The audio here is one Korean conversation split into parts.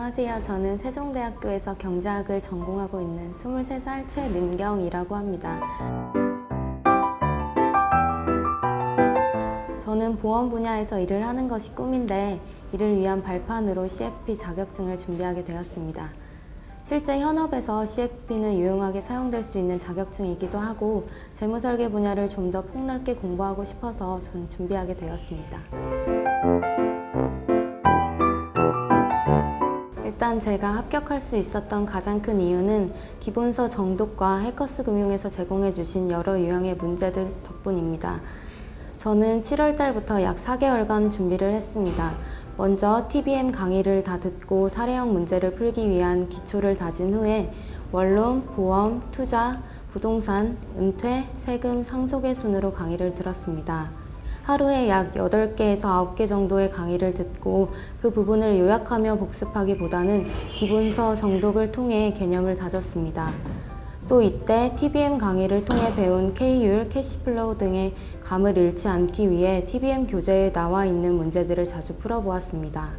안녕하세요. 저는 세종대학교에서 경제학을 전공하고 있는 23살 최민경이라고 합니다. 저는 보험 분야에서 일을 하는 것이 꿈인데 이를 위한 발판으로 CFP 자격증을 준비하게 되었습니다. 실제 현업에서 CFP는 유용하게 사용될 수 있는 자격증이기도 하고 재무설계 분야를 좀 더 폭넓게 공부하고 싶어서 저는 준비하게 되었습니다. 일단 제가 합격할 수 있었던 가장 큰 이유는 기본서 정독과 해커스 금융에서 제공해 주신 여러 유형의 문제들 덕분입니다. 저는 7월 달부터 약 4개월간 준비를 했습니다. 먼저 TBM 강의를 다 듣고 사례형 문제를 풀기 위한 기초를 다진 후에 원론, 보험, 투자, 부동산, 은퇴, 세금, 상속의 순으로 강의를 들었습니다. 하루에 약 8개에서 9개 정도의 강의를 듣고 그 부분을 요약하며 복습하기보다는 기본서 정독을 통해 개념을 다졌습니다. 또 이때 TBM 강의를 통해 배운 K율, 캐시플로우 등의 감을 잃지 않기 위해 TBM 교재에 나와 있는 문제들을 자주 풀어보았습니다.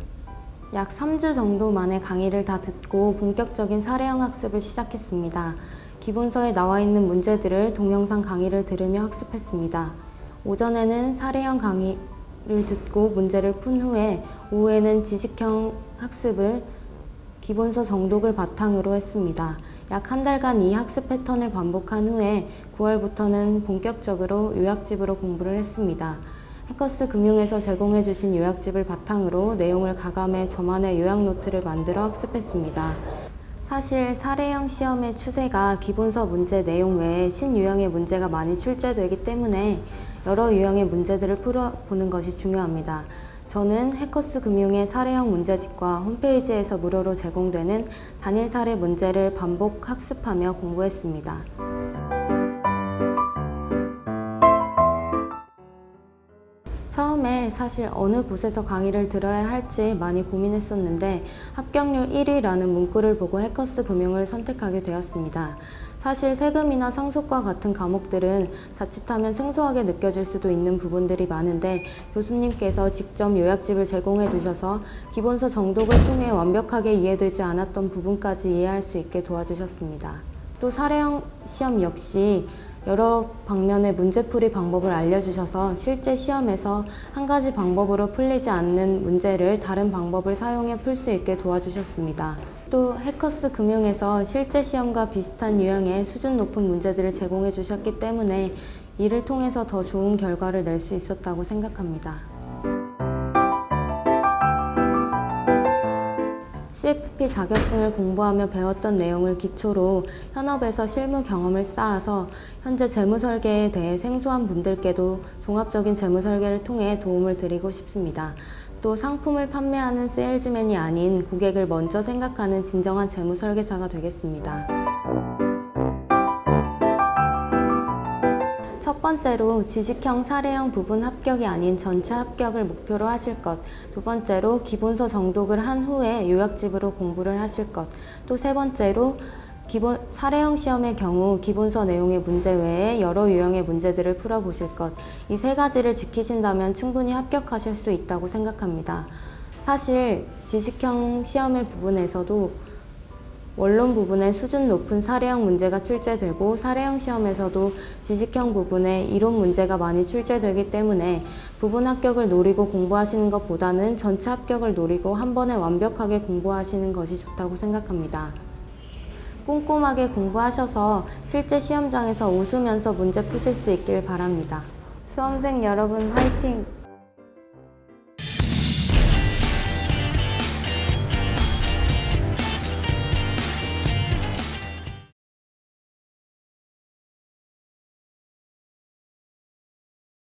약 3주 정도 만에 강의를 다 듣고 본격적인 사례형 학습을 시작했습니다. 기본서에 나와 있는 문제들을 동영상 강의를 들으며 학습했습니다. 오전에는 사례형 강의를 듣고 문제를 푼 후에 오후에는 지식형 학습을 기본서 정독을 바탕으로 했습니다. 약 한 달간 이 학습 패턴을 반복한 후에 9월부터는 본격적으로 요약집으로 공부를 했습니다. 해커스 금융에서 제공해 주신 요약집을 바탕으로 내용을 가감해 저만의 요약 노트를 만들어 학습했습니다. 사실 사례형 시험의 추세가 기본서 문제 내용 외에 신유형의 문제가 많이 출제되기 때문에 여러 유형의 문제들을 풀어보는 것이 중요합니다. 저는 해커스 금융의 사례형 문제집과 홈페이지에서 무료로 제공되는 단일 사례 문제를 반복 학습하며 공부했습니다. 처음에 사실 어느 곳에서 강의를 들어야 할지 많이 고민했었는데 합격률 1위라는 문구를 보고 해커스 금융을 선택하게 되었습니다. 사실 세금이나 상속과 같은 과목들은 자칫하면 생소하게 느껴질 수도 있는 부분들이 많은데 교수님께서 직접 요약집을 제공해 주셔서 기본서 정독을 통해 완벽하게 이해되지 않았던 부분까지 이해할 수 있게 도와주셨습니다. 또 사례형 시험 역시 여러 방면의 문제풀이 방법을 알려주셔서 실제 시험에서 한 가지 방법으로 풀리지 않는 문제를 다른 방법을 사용해 풀 수 있게 도와주셨습니다. 또 해커스 금융에서 실제 시험과 비슷한 유형의 수준 높은 문제들을 제공해 주셨기 때문에 이를 통해서 더 좋은 결과를 낼 수 있었다고 생각합니다. CFP 자격증을 공부하며 배웠던 내용을 기초로 현업에서 실무 경험을 쌓아서 현재 재무설계에 대해 생소한 분들께도 종합적인 재무설계를 통해 도움을 드리고 싶습니다. 또 상품을 판매하는 세일즈맨이 아닌 고객을 먼저 생각하는 진정한 재무설계사가 되겠습니다. 첫 번째로 지식형 사례형 부분 합격이 아닌 전체 합격을 목표로 하실 것, 두 번째로 기본서 정독을 한 후에 요약집으로 공부를 하실 것, 또 세 번째로 사례형 시험의 경우 기본서 내용의 문제 외에 여러 유형의 문제들을 풀어보실 것, 이 세 가지를 지키신다면 충분히 합격하실 수 있다고 생각합니다. 사실 지식형 시험의 부분에서도 원론 부분에 수준 높은 사례형 문제가 출제되고 사례형 시험에서도 지식형 부분에 이론 문제가 많이 출제되기 때문에 부분 합격을 노리고 공부하시는 것보다는 전체 합격을 노리고 한 번에 완벽하게 공부하시는 것이 좋다고 생각합니다. 꼼꼼하게 공부하셔서 실제 시험장에서 웃으면서 문제 푸실 수 있길 바랍니다. 수험생 여러분 화이팅!